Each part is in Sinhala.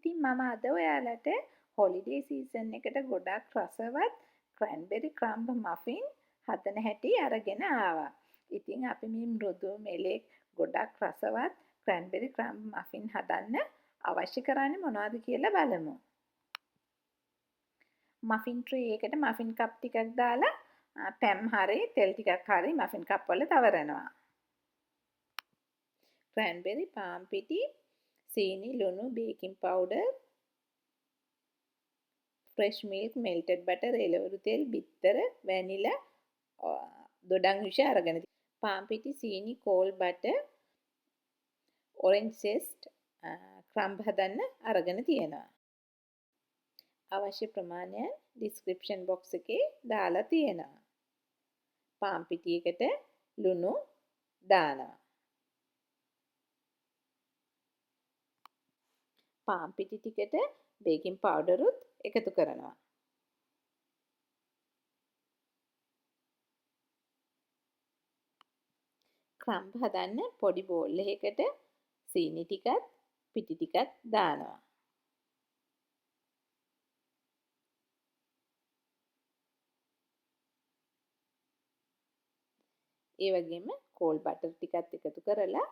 ඉතින් මම අද ඔයාලට හොලිඩේ සීසන් එකට ගොඩක් රසවත් ක්‍රැන්බෙරි ක්‍රම්බ් මෆින් හදන හැටි අරගෙන ආවා. ඉතින් අපි මේ මෘදු මෙලෙක් ගොඩක් රසවත් ක්‍රැන්බෙරි ක්‍රම්බ් මෆින් හදන්න අවශ්‍ය කරන්නේ මොනවද කියලා බලමු. මෆින් ට්‍රේ එකට මෆින් කප් ටිකක් දාලා පැම් හරි තෙල් ටිකක් හරි මෆින් කප් වල තවරනවා. ක්‍රැන්බෙරි පාන් පිටි සීනි ලුණු baking powder fresh milk melted butter එළවලු තෙල් බිත්තර වැනිලා දොඩම් විෂ අරගෙන පාන් පිටි සීනි කෝල් බටර් orange zest ක්‍රම්බ් හදන්න අරගෙන තියෙනවා. අවශ්‍ය ප්‍රමාණය description box එකේ දාලා තියෙනවා. පාන් පිටියකට ලුණු දානවා. පාන් පිටි ටිකට බේකින් පවුඩරුත් එකතු කරනවා. ක්‍රම්බ් හදන්න පොඩි බෝල් එකකට සීනි ටිකත් පිටි ටිකත් දානවා. ඒ වගේම කෝල් බටර් ටිකත් එකතු කරලා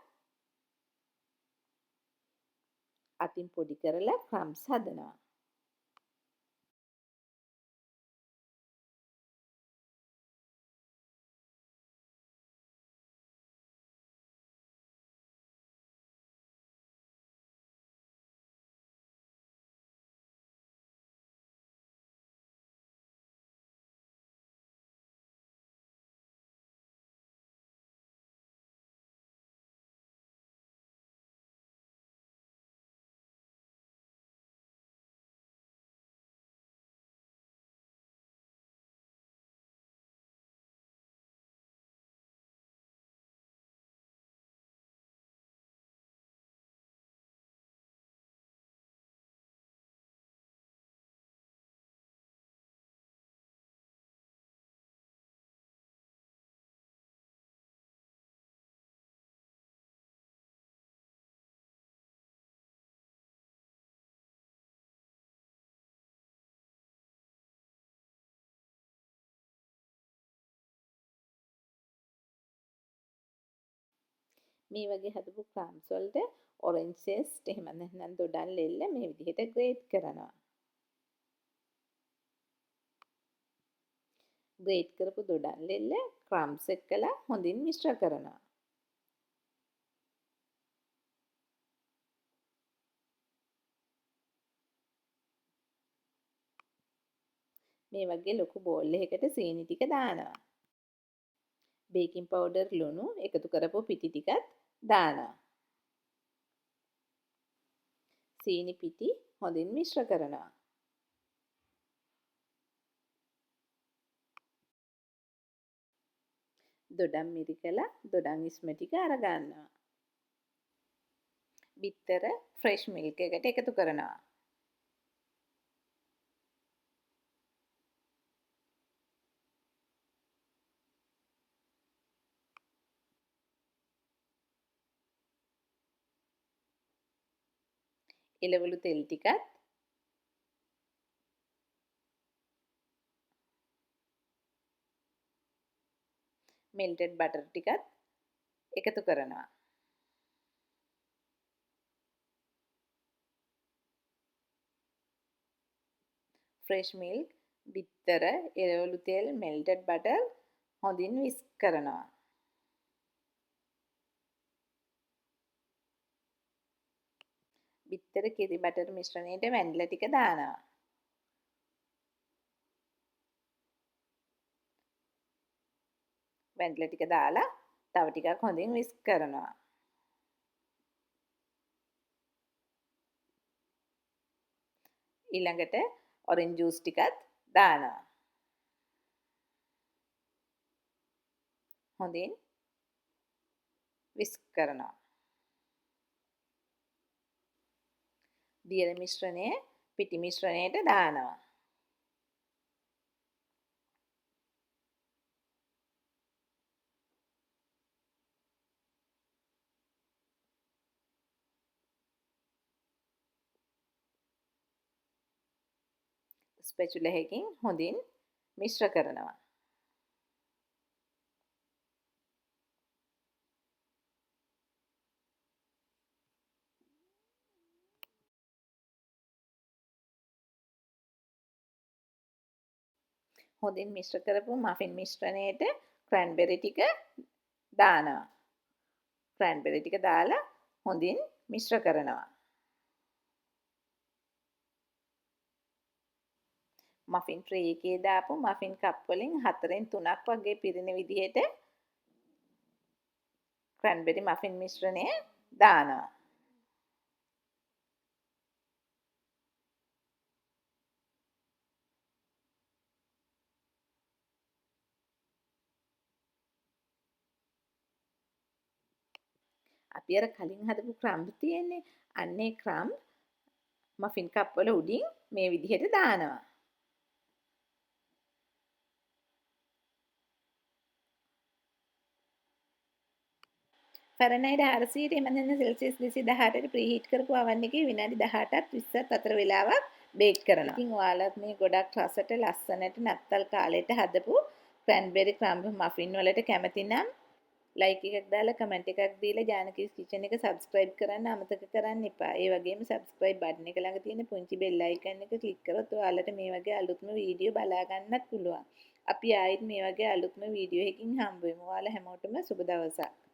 අතින් පොඩි කරලා ක්‍රම්බ්ස් හදනවා. මේ වගේ හදපු ක්‍රම්බ්ස් වලට orange zest එහෙම නැත්නම් දොඩම් ලෙල්ල මේ විදිහට ග්‍රේට් කරනවා. ග්‍රේට් කරපු දොඩම් ලෙල්ල ක්‍රම්බ්ස් එක්කලා හොඳින් මිශ්‍ර කරනවා. මේ වගේ ලොකු බෝල් එකකට සීනි ටික දානවා. බේකින් පවුඩර් ලුණු එකතු කරපු පිටි ටිකත් දානවා. සීනි පිටි හොඳින් මිශ්‍ර කරනවා. දොඩම් මිරිකලා දොඩම් ඉස්ම ටික අරගන්නවා. බිත්තර ෆ්‍රෙෂ් මිල්ක් එකට එකතු කරනවා. එළවලු තෙල් ටිකත් melted butter ටිකත් එකතු කරනවා. fresh milk බිත්තර එළවලු තෙල් melted butter හොඳින් විස්ක් කරනවා. බිත්තර කිරි බටර් මිශ්‍රණයට වැනිලා ටික දානවා. වැනිලා ටික දාලා තව ටිකක් හොඳින් විස්ක් කරනවා. ඊළඟට orange juice ටිකත් දානවා. හොඳින් විස්ක් කරනවා. දියර මිශ්‍රණය පිටි මිශ්‍රණයට දානවා. ස්පැචුලා එකකින් හොඳින් මිශ්‍ර කරනවා. හොඳින් මිශ්‍ර කරපු මෆින් මිශ්‍රණයට ක්‍රැන්බෙරි ටික දානවා. ක්‍රැන්බෙරි ටික දාලා හොඳින් මිශ්‍ර කරනවා. මෆින් ට්‍රේ එකේ දාපු මෆින් කප් වලින් 4න් 3ක් වගේ පිරෙන විදිහට ක්‍රැන්බෙරි මෆින් මිශ්‍රණය දානවා. අපි අර කලින් හදපු ක්‍රම්බ් තියෙන්නේ. අන්නේ ක්‍රම්බ් මෆින් කප් වල උඩින් මේ විදිහට දානවා. ෆැරනයිට් 400ට එම දැන් සෙල්සියස් 218ට ප්‍රීහීට් කරපු oven එකේ විනාඩි 18ත් 20ත් අතර වෙලාවක් බේක් කරනවා. ඉතින් ඔයාලත් මේ ගොඩක් රසට ලස්සනට නත්තල් කාලෙට හදපු ක්‍රැන්බෙරි ක්‍රම්බ් මෆින් වලට කැමති නම් ලයික් එකක් දාලා කමෙන්ට් එකක් දීලා ජානකීස් කිචන් එක සබ්ස්ක්‍රයිබ් කරන්න අමතක කරන්න එපා. ඒ වගේම සබ්ස්ක්‍රයිබ් බටන් එක ළඟ තියෙන පුංචි බෙල් අයිකන් එක ක්ලික් කරොත් ඔයාලට මේ වගේ අලුත්ම වීඩියෝ බලා ගන්නත් පුළුවන්. අපි ආයෙත් මේ වගේ අලුත්ම වීඩියෝ එකකින් හම්බ වෙමු. ඔයාලා හැමෝටම සුබ දවසක්.